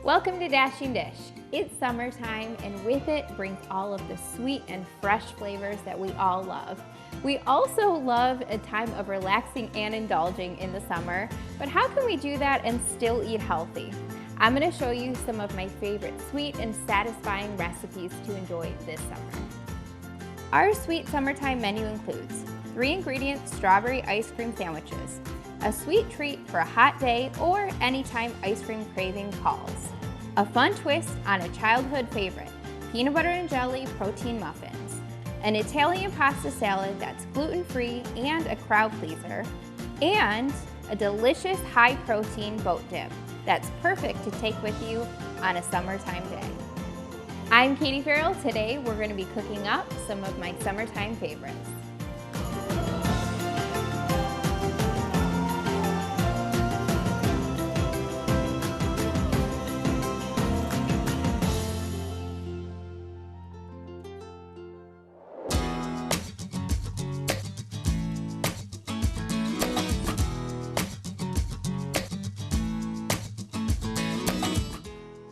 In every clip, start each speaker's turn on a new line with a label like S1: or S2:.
S1: Welcome to Dashing Dish. It's summertime and with it brings all of the sweet and fresh flavors that we all love. We also love a time of relaxing and indulging in the summer, but how can we do that and still eat healthy? I'm going to show you some of my favorite sweet and satisfying recipes to enjoy this summer. Our sweet summertime menu includes 3-ingredient strawberry ice cream sandwiches, a sweet treat for a hot day or anytime ice cream craving calls. A fun twist on a childhood favorite, peanut butter and jelly protein muffins. An Italian pasta salad that's gluten-free and a crowd pleaser. And a delicious high-protein boat dip that's perfect to take with you on a summertime day. I'm Katie Farrell. Today we're going to be cooking up some of my summertime favorites.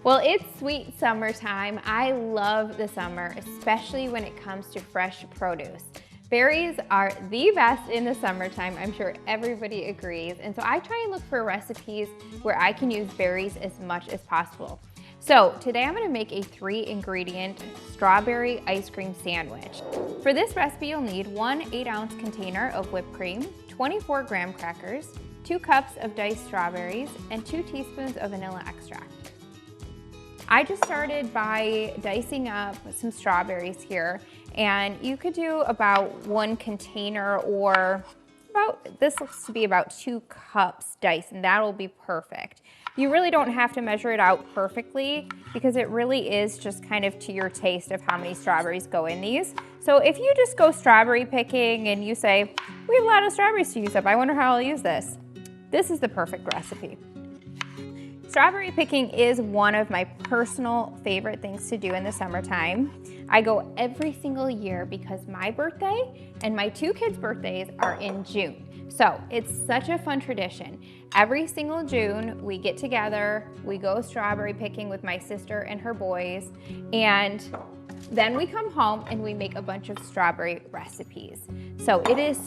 S1: Well, it's sweet summertime. I love the summer, especially when it comes to fresh produce. Berries are the best in the summertime. I'm sure everybody agrees. And so I try and look for recipes where I can use berries as much as possible. So today I'm going to make a 3-ingredient strawberry ice cream sandwich. For this recipe, you'll need 1 8-ounce container of whipped cream, 24 graham crackers, 2 cups of diced strawberries, and 2 teaspoons of vanilla extract. I just started by dicing up some strawberries here, and you could do about 1 container or this looks to be about 2 cups diced, and that'll be perfect. You really don't have to measure it out perfectly because it really is just kind of to your taste of how many strawberries go in these. So if you just go strawberry picking and you say, we have a lot of strawberries to use up, I wonder how I'll use this. This is the perfect recipe. Strawberry picking is one of my personal favorite things to do in the summertime. I go every single year because my birthday and my 2 kids' birthdays are in June. So it's such a fun tradition. Every single June, we get together, we go strawberry picking with my sister and her boys, and then we come home and we make a bunch of strawberry recipes. So it is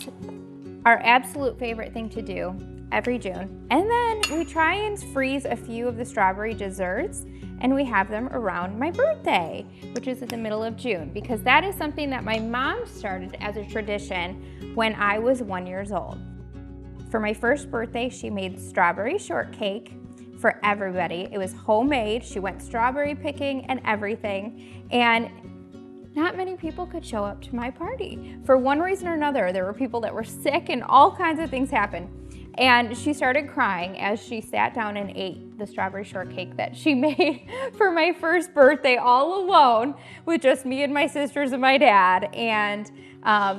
S1: our absolute favorite thing to do every June. And then we try and freeze a few of the strawberry desserts and we have them around my birthday, which is in the middle of June, because that is something that my mom started as a tradition when I was 1 year old. For my first birthday, she made strawberry shortcake for everybody. It was homemade. She went strawberry picking and everything. And not many people could show up to my party. For one reason or another, there were people that were sick and all kinds of things happened. And she started crying as she sat down and ate the strawberry shortcake that she made for my first birthday all alone with just me and my sisters and my dad. And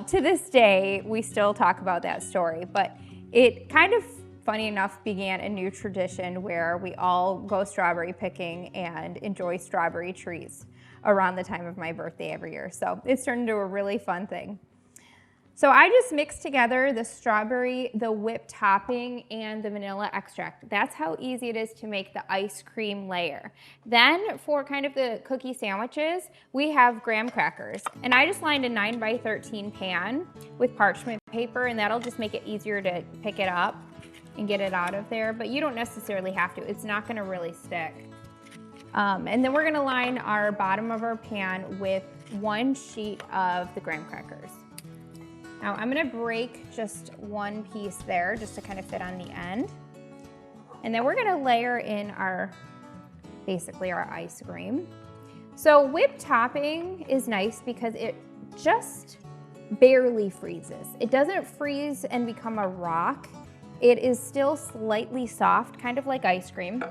S1: to this day, we still talk about that story. But it kind of, funny enough, began a new tradition where we all go strawberry picking and enjoy strawberry treats around the time of my birthday every year. So it's turned into a really fun thing. So I just mixed together the strawberry, the whipped topping, and the vanilla extract. That's how easy it is to make the ice cream layer. Then for kind of the cookie sandwiches, we have graham crackers. And I just lined a 9x13 pan with parchment paper, and that'll just make it easier to pick it up and get it out of there. But you don't necessarily have to. It's not gonna really stick. And then we're gonna line our bottom of our pan with 1 sheet of the graham crackers. Now I'm gonna break just 1 piece there just to kind of fit on the end. And then we're gonna layer in basically our ice cream. So whipped topping is nice because it just barely freezes. It doesn't freeze and become a rock. It is still slightly soft, kind of like ice cream.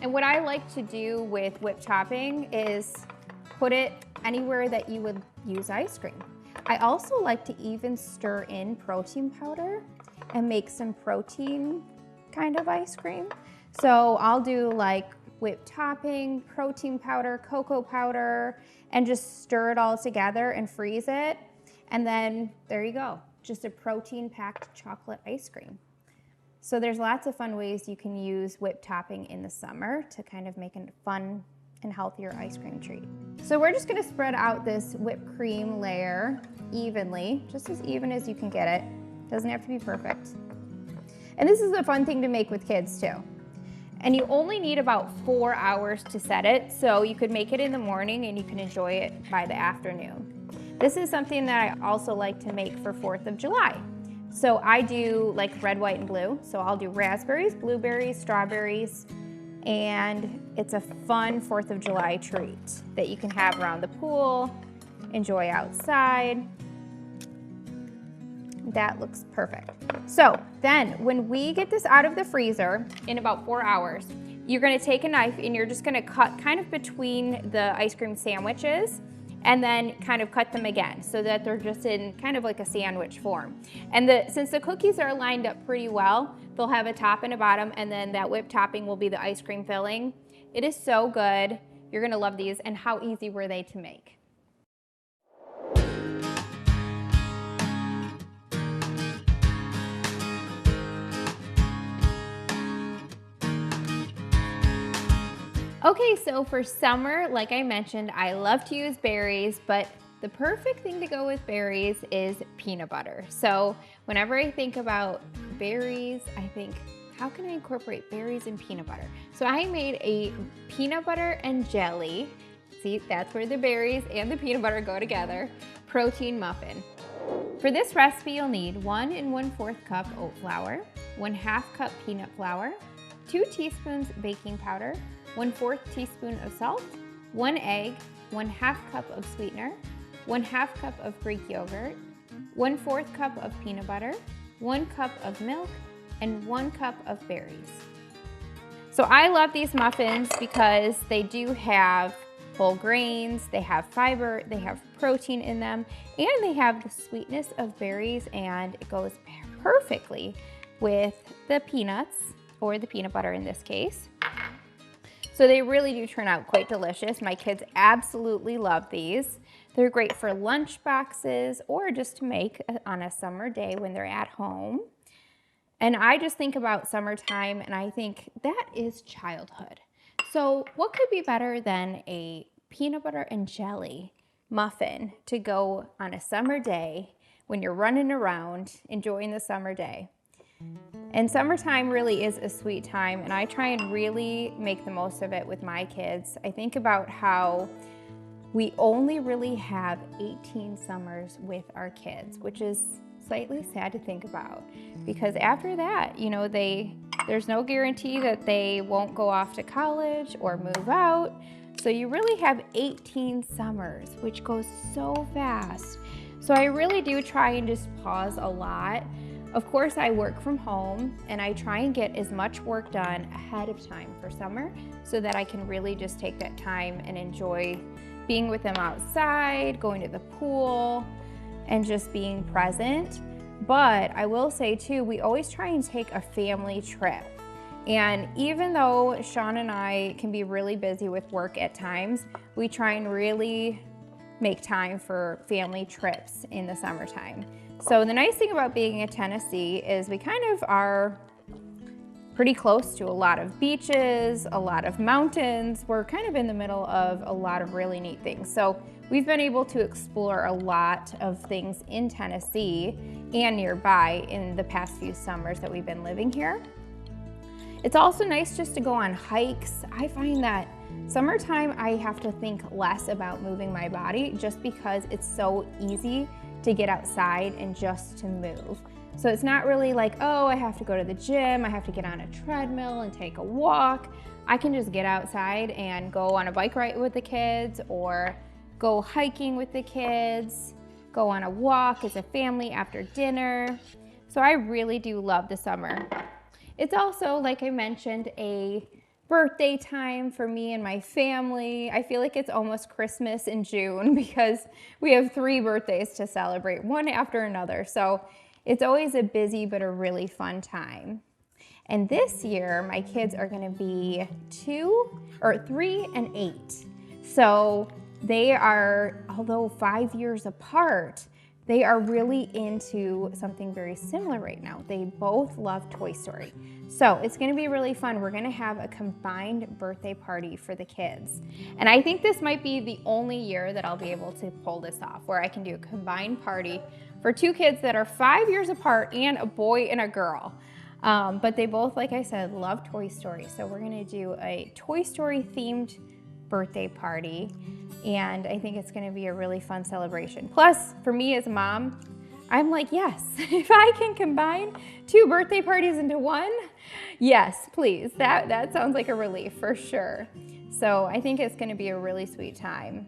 S1: And what I like to do with whipped topping is put it anywhere that you would use ice cream. I also like to even stir in protein powder and make some protein kind of ice cream. So I'll do like whipped topping, protein powder, cocoa powder, and just stir it all together and freeze it. And then there you go, just a protein-packed chocolate ice cream. So there's lots of fun ways you can use whipped topping in the summer to kind of make a fun and healthier ice cream treat. So we're just gonna spread out this whipped cream layer evenly, just as even as you can get it. Doesn't have to be perfect. And this is a fun thing to make with kids too. And you only need about 4 hours to set it, so you could make it in the morning and you can enjoy it by the afternoon. This is something that I also like to make for 4th of July. So I do like red, white, and blue. So I'll do raspberries, blueberries, strawberries, and it's a fun 4th of July treat that you can have around the pool, enjoy outside. That looks perfect. So then when we get this out of the freezer in about 4 hours, you're gonna take a knife and you're just gonna cut kind of between the ice cream sandwiches and then kind of cut them again so that they're just in kind of like a sandwich form. And since the cookies are lined up pretty well, they'll have a top and a bottom, and then that whipped topping will be the ice cream filling. It is so good. You're gonna love these. And how easy were they to make? Okay, so for summer, like I mentioned, I love to use berries, but the perfect thing to go with berries is peanut butter. So whenever I think about berries, I think, how can I incorporate berries and peanut butter? So I made a peanut butter and jelly. See, that's where the berries and the peanut butter go together. Protein muffin. For this recipe, you'll need 1 1/4 cup oat flour, 1/2 cup peanut flour, 2 teaspoons baking powder, 1/4 teaspoon of salt, 1 egg, 1/2 cup of sweetener, 1/2 cup of Greek yogurt, 1/4 cup of peanut butter, 1 cup of milk, and 1 cup of berries. So I love these muffins because they do have whole grains, they have fiber, they have protein in them, and they have the sweetness of berries, and it goes perfectly with the peanuts, or the peanut butter in this case. So they really do turn out quite delicious. My kids absolutely love these. They're great for lunch boxes or just to make on a summer day when they're at home. And I just think about summertime and I think that is childhood. So what could be better than a peanut butter and jelly muffin to go on a summer day when you're running around enjoying the summer day? And summertime really is a sweet time, and I try and really make the most of it with my kids. I think about how we only really have 18 summers with our kids, which is slightly sad to think about, because after that, you know, there's no guarantee that they won't go off to college or move out. So you really have 18 summers, which goes so fast. So I really do try and just pause a lot. Of course, I work from home and I try and get as much work done ahead of time for summer so that I can really just take that time and enjoy being with them outside, going to the pool, and just being present. But I will say too, we always try and take a family trip. And even though Sean and I can be really busy with work at times, we try and really make time for family trips in the summertime. So the nice thing about being in Tennessee is we kind of are pretty close to a lot of beaches, a lot of mountains. We're kind of in the middle of a lot of really neat things. So we've been able to explore a lot of things in Tennessee and nearby in the past few summers that we've been living here. It's also nice just to go on hikes. I find that summertime I have to think less about moving my body just because it's so easy to get outside and just to move. So it's not really like, oh, I have to go to the gym, I have to get on a treadmill and take a walk. I can just get outside and go on a bike ride with the kids or go hiking with the kids, go on a walk as a family after dinner. So I really do love the summer. It's also, like I mentioned, a birthday time for me and my family. I feel like it's almost Christmas in June because we have 3 birthdays to celebrate, one after another. So it's always a busy but a really fun time. And this year, my kids are gonna be 3 and 8. So they are, although 5 years apart, they are really into something very similar right now. They both love Toy Story. So it's gonna be really fun. We're gonna have a combined birthday party for the kids. And I think this might be the only year that I'll be able to pull this off, where I can do a combined party for two kids that are 5 years apart and a boy and a girl. But they both, like I said, love Toy Story. So we're gonna do a Toy Story themed birthday party. And I think it's gonna be a really fun celebration. Plus, for me as a mom, I'm like, yes, if I can combine 2 birthday parties into one, yes, please. That sounds like a relief for sure. So I think it's gonna be a really sweet time.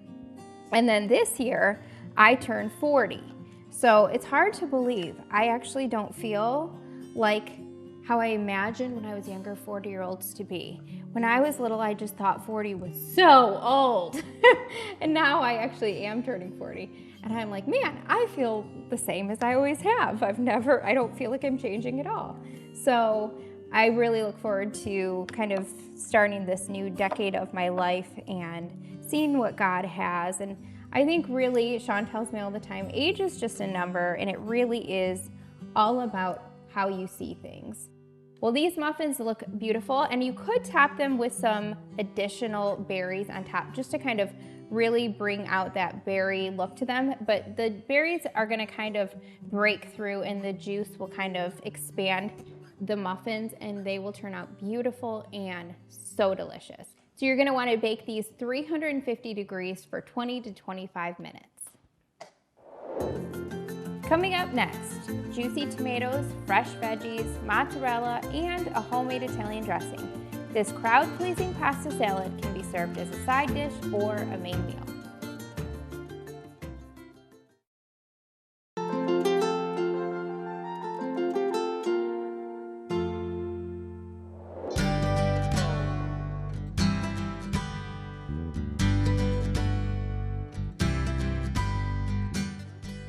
S1: And then this year, I turned 40. So it's hard to believe. I actually don't feel like how I imagined when I was younger 40-year-olds to be. When I was little, I just thought 40 was so old. And now I actually am turning 40. And I'm like, man, I feel the same as I always have. I don't feel like I'm changing at all. So I really look forward to kind of starting this new decade of my life and seeing what God has. And I think really, Sean tells me all the time, age is just a number, and it really is all about how you see things. Well, these muffins look beautiful, and you could top them with some additional berries on top just to kind of really bring out that berry look to them. But the berries are gonna kind of break through, and the juice will kind of expand the muffins, and they will turn out beautiful and so delicious. So you're gonna wanna bake these 350 degrees for 20 to 25 minutes. Coming up next, juicy tomatoes, fresh veggies, mozzarella, and a homemade Italian dressing. This crowd-pleasing pasta salad can be served as a side dish or a main meal.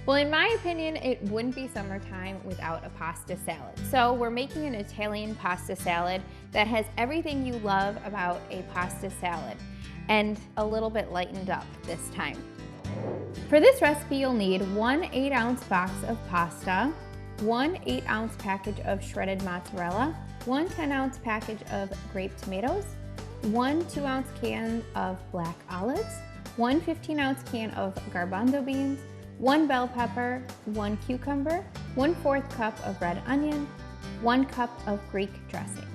S1: Well, in my opinion, it wouldn't be summertime without a pasta salad. So we're making an Italian pasta salad that has everything you love about a pasta salad and a little bit lightened up this time. For this recipe, you'll need 1 8-ounce box of pasta, 1 8-ounce package of shredded mozzarella, 1 10-ounce package of grape tomatoes, 1 2-ounce can of black olives, 1 15-ounce can of garbanzo beans, 1 bell pepper, 1 cucumber, 1/4 cup of red onion, 1 cup of Greek dressing.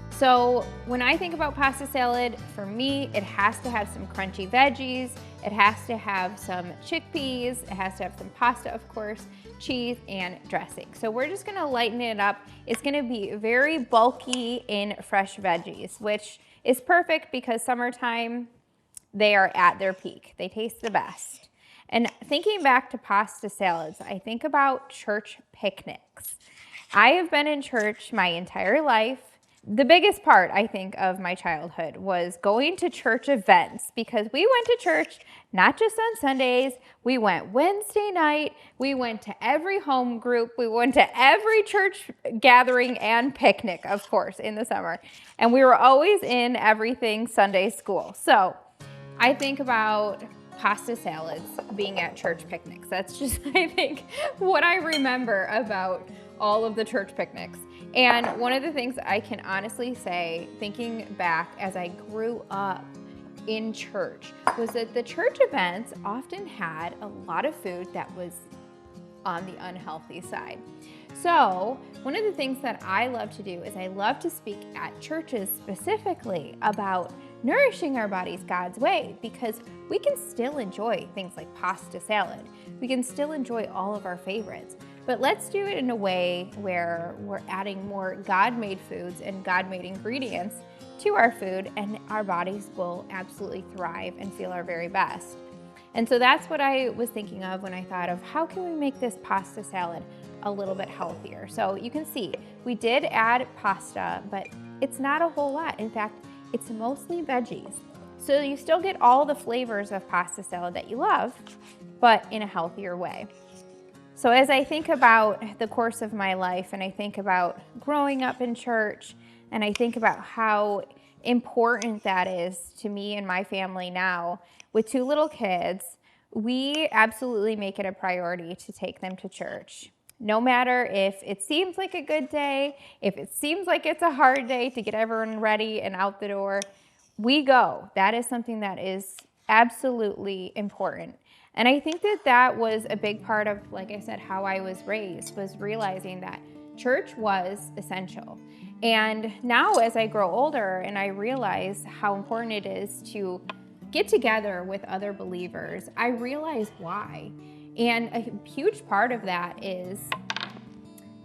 S1: So when I think about pasta salad, for me, it has to have some crunchy veggies, it has to have some chickpeas, it has to have some pasta, of course, cheese, and dressing. So we're just gonna lighten it up. It's gonna be very bulky in fresh veggies, which is perfect because summertime, they are at their peak. They taste the best. And thinking back to pasta salads, I think about church picnics. I have been in church my entire life. The biggest part, I think, of my childhood was going to church events because we went to church not just on Sundays, we went Wednesday night, we went to every home group, we went to every church gathering and picnic, of course, in the summer. And we were always in everything Sunday school. So I think about pasta salads being at church picnics. That's just, I think, what I remember about all of the church picnics. And one of the things I can honestly say, thinking back as I grew up in church, was that the church events often had a lot of food that was on the unhealthy side. So one of the things that I love to do is I love to speak at churches specifically about nourishing our bodies God's way, because we can still enjoy things like pasta salad. We can still enjoy all of our favorites, but let's do it in a way where we're adding more God-made foods and God-made ingredients to our food, and our bodies will absolutely thrive and feel our very best. And so that's what I was thinking of when I thought of how can we make this pasta salad a little bit healthier. So you can see we did add pasta, but it's not a whole lot. In fact, it's mostly veggies. So you still get all the flavors of pasta salad that you love, but in a healthier way. So as I think about the course of my life, and I think about growing up in church, and I think about how important that is to me and my family now, with 2 little kids, we absolutely make it a priority to take them to church. No matter if it seems like a good day, if it seems like it's a hard day to get everyone ready and out the door, we go. That is something that is absolutely important. And I think that that was a big part of, like I said, how I was raised, was realizing that church was essential. And now as I grow older and I realize how important it is to get together with other believers, I realize why. And a huge part of that is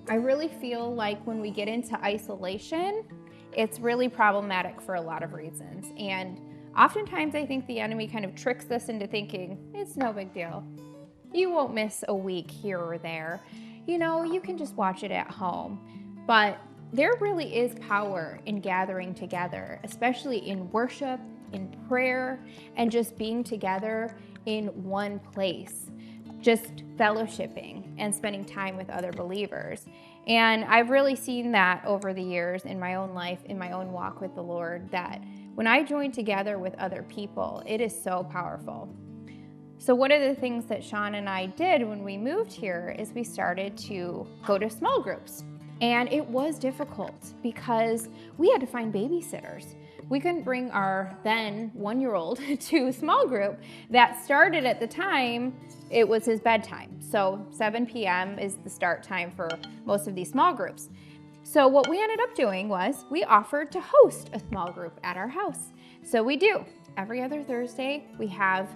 S1: I really feel like when we get into isolation, it's really problematic for a lot of reasons. And oftentimes I think the enemy kind of tricks us into thinking, it's no big deal. You won't miss a week here or there. You know, you can just watch it at home. But there really is power in gathering together, especially in worship, in prayer, and just being together in one place, just fellowshipping and spending time with other believers. And I've really seen that over the years in my own life, in my own walk with the Lord, that when I join together with other people, it is so powerful. So one of the things that Sean and I did when we moved here is we started to go to small groups. And it was difficult because we had to find babysitters. We couldn't bring our then 1-year-old to a small group that started at the time, it was his bedtime. So 7 p.m. is the start time for most of these small groups. So what we ended up doing was we offered to host a small group at our house. So we do. Every other Thursday, we have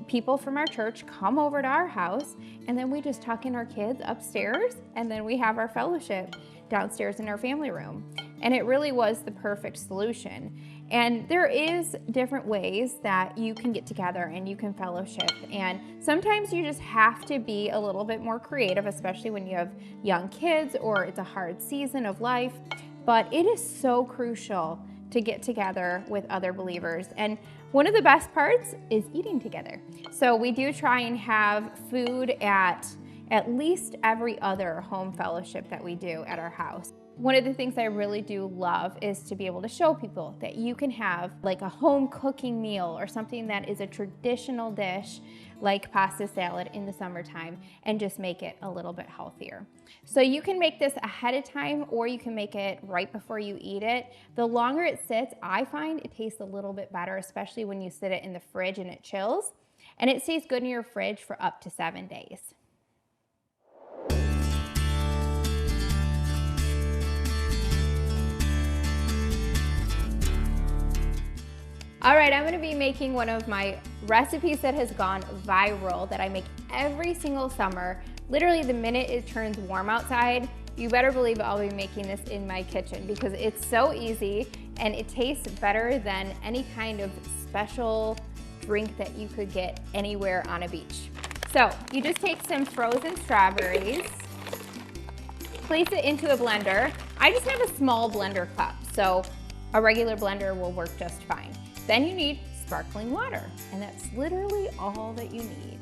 S1: people from our church come over to our house, and then we just tuck in our kids upstairs, and then we have our fellowship downstairs in our family room. And it really was the perfect solution. And there is different ways that you can get together and you can fellowship. And sometimes you just have to be a little bit more creative, especially when you have young kids or it's a hard season of life. But it is so crucial to get together with other believers. And one of the best parts is eating together. So we do try and have food at least every other home fellowship that we do at our house. One of the things I really do love is to be able to show people that you can have like a home cooking meal or something that is a traditional dish like pasta salad in the summertime and just make it a little bit healthier. So you can make this ahead of time or you can make it right before you eat it. The longer it sits, I find it tastes a little bit better, especially when you sit it in the fridge and it chills. And it stays good in your fridge for up to 7 days. All right, I'm gonna be making one of my recipes that has gone viral that I make every single summer. Literally the minute it turns warm outside, you better believe I'll be making this in my kitchen because it's so easy and it tastes better than any kind of special drink that you could get anywhere on a beach. So you just take some frozen strawberries, place it into a blender. I just have a small blender cup, so a regular blender will work just fine. Then you need sparkling water, and that's literally all that you need.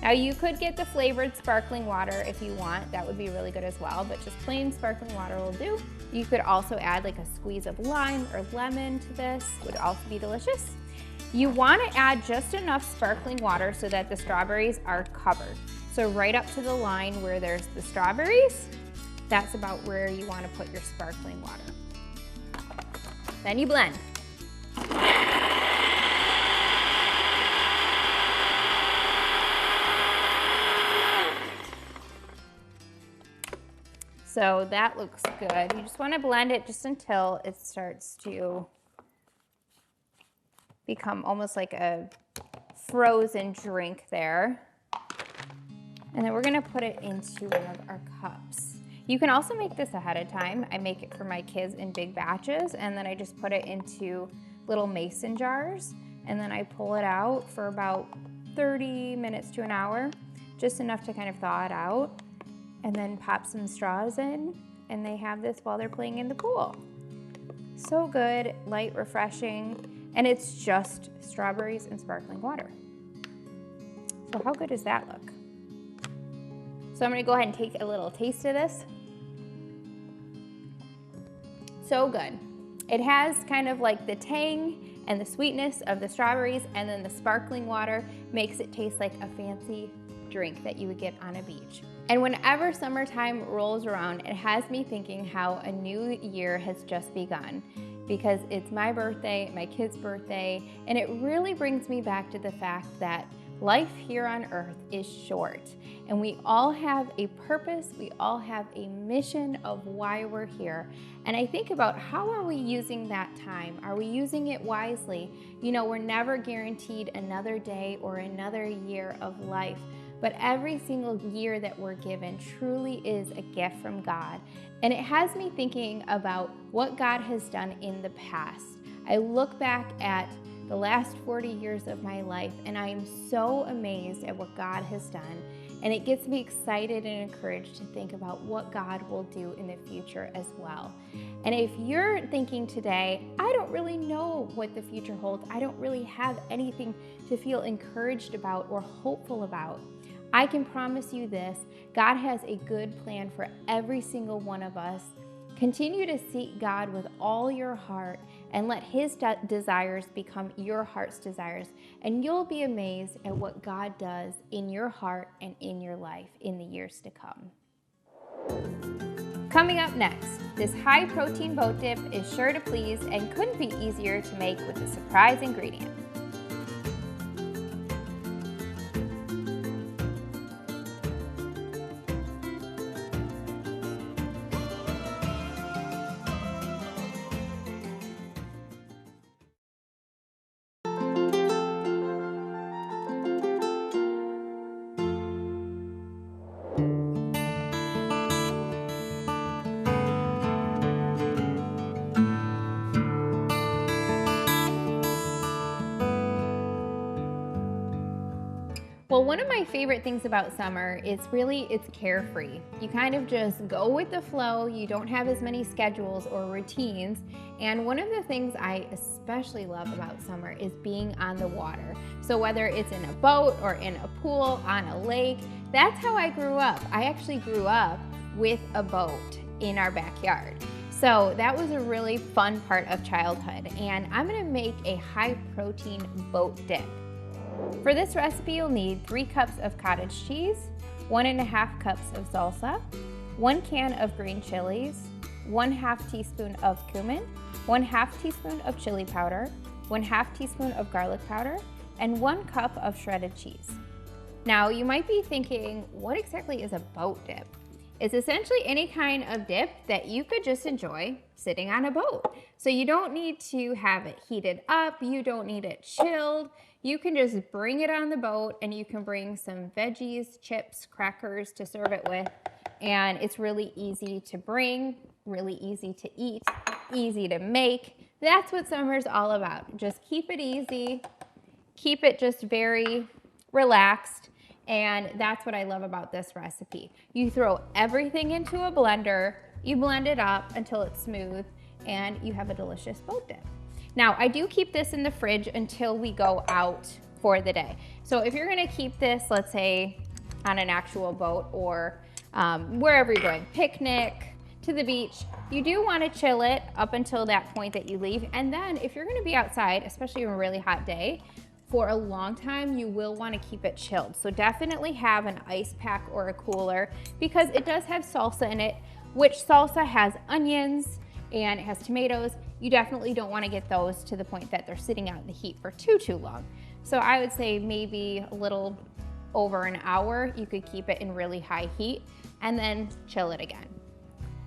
S1: Now you could get the flavored sparkling water if you want, that would be really good as well, but just plain sparkling water will do. You could also add like a squeeze of lime or lemon to this, would also be delicious. You want to add just enough sparkling water so that the strawberries are covered. So right up to the line where there's the strawberries, that's about where you want to put your sparkling water. Then you blend. So that looks good. You just want to blend it just until it starts to become almost like a frozen drink there. And then we're going to put it into one of our cups. You can also make this ahead of time. I make it for my kids in big batches, and then I just put it into little mason jars, and then I pull it out for about 30 minutes to an hour, just enough to kind of thaw it out, and then pop some straws in, and they have this while they're playing in the pool. So good, light, refreshing, and it's just strawberries and sparkling water. So how good does that look? So I'm gonna go ahead and take a little taste of this. So good. It has kind of like the tang and the sweetness of the strawberries, and then the sparkling water makes it taste like a fancy drink that you would get on a beach. And whenever summertime rolls around, it has me thinking how a new year has just begun, because it's my birthday, my kid's birthday, and it really brings me back to the fact that life here on earth is short, and we all have a purpose, we all have a mission of why we're here. And I think about, how are we using that time? Are we using it wisely? You know, we're never guaranteed another day or another year of life, but every single year that we're given truly is a gift from God. And it has me thinking about what God has done in the past. I look back at the last 40 years of my life, and I am so amazed at what God has done. And it gets me excited and encouraged to think about what God will do in the future as well. And if you're thinking today, I don't really know what the future holds, I don't really have anything to feel encouraged about or hopeful about, I can promise you this: God has a good plan for every single one of us. Continue to seek God with all your heart and let His desires become your heart's desires, and you'll be amazed at what God does in your heart and in your life in the years to come. Coming up next, this high-protein boat dip is sure to please and couldn't be easier to make with a surprise ingredient. Well, one of my favorite things about summer is it's carefree. You kind of just go with the flow. You don't have as many schedules or routines. And one of the things I especially love about summer is being on the water. So whether it's in a boat or in a pool, on a lake, that's how I grew up. I actually grew up with a boat in our backyard. So that was a really fun part of childhood. And I'm gonna make a high-protein boat dip. For this recipe, you'll need 3 cups of cottage cheese, 1½ cups of salsa, 1 can of green chilies, 1/2 teaspoon of cumin, 1/2 teaspoon of chili powder, 1/2 teaspoon of garlic powder, and 1 cup of shredded cheese. Now, you might be thinking, what exactly is a boat dip? It's essentially any kind of dip that you could just enjoy sitting on a boat. So you don't need to have it heated up, you don't need it chilled. You can just bring it on the boat, and you can bring some veggies, chips, crackers to serve it with. And it's really easy to bring, really easy to eat, easy to make. That's what summer's all about. Just keep it easy, keep it just very relaxed. And that's what I love about this recipe. You throw everything into a blender, you blend it up until it's smooth, and you have a delicious boat dip. Now, I do keep this in the fridge until we go out for the day. So if you're gonna keep this, let's say, on an actual boat or wherever you're going, picnic, to the beach, you do wanna chill it up until that point that you leave. And then if you're gonna be outside, especially on a really hot day, for a long time, you will want to keep it chilled. So definitely have an ice pack or a cooler, because it does have salsa in it, which salsa has onions and it has tomatoes. You definitely don't want to get those to the point that they're sitting out in the heat for too long. So I would say maybe a little over an hour, you could keep it in really high heat and then chill it again.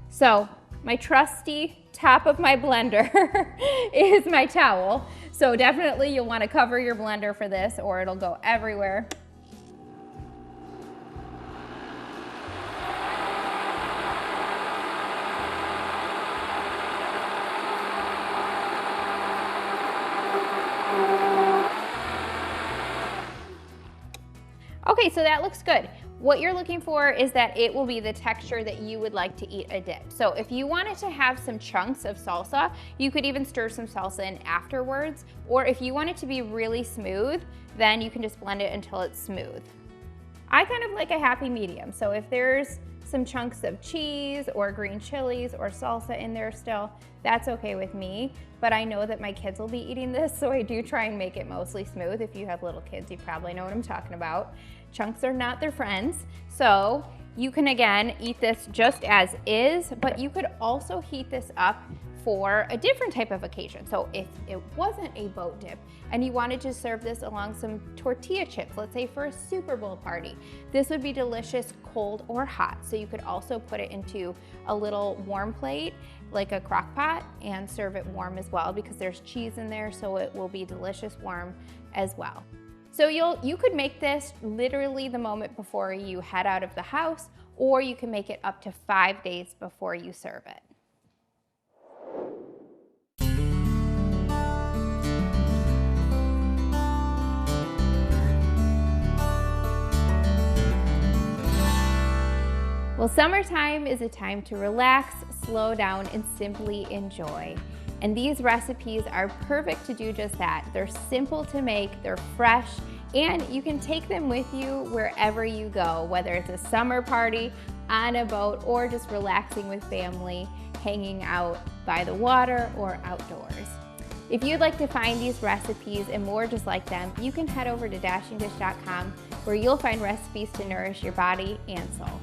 S1: So my trusty top of my blender is my towel. So definitely you'll want to cover your blender for this, or it'll go everywhere. Okay, so that looks good. What you're looking for is that it will be the texture that you would like to eat a dip. So if you wanted to have some chunks of salsa, you could even stir some salsa in afterwards. Or if you want it to be really smooth, then you can just blend it until it's smooth. I kind of like a happy medium. So if there's some chunks of cheese or green chilies or salsa in there still, that's okay with me. But I know that my kids will be eating this, so I do try and make it mostly smooth. If you have little kids, you probably know what I'm talking about. Chunks are not their friends. So you can, again, eat this just as is, but you could also heat this up for a different type of occasion. So if it wasn't a boat dip and you wanted to serve this along some tortilla chips, let's say for a Super Bowl party, this would be delicious cold or hot. So you could also put it into a little warm plate, like a crock pot, and serve it warm as well, because there's cheese in there, so it will be delicious warm as well. So you could make this literally the moment before you head out of the house, or you can make it up to 5 days before you serve it. Well, summertime is a time to relax, slow down, and simply enjoy. And these recipes are perfect to do just that. They're simple to make, they're fresh, and you can take them with you wherever you go, whether it's a summer party, on a boat, or just relaxing with family, hanging out by the water or outdoors. If you'd like to find these recipes and more just like them, you can head over to dashingdish.com, where you'll find recipes to nourish your body and soul.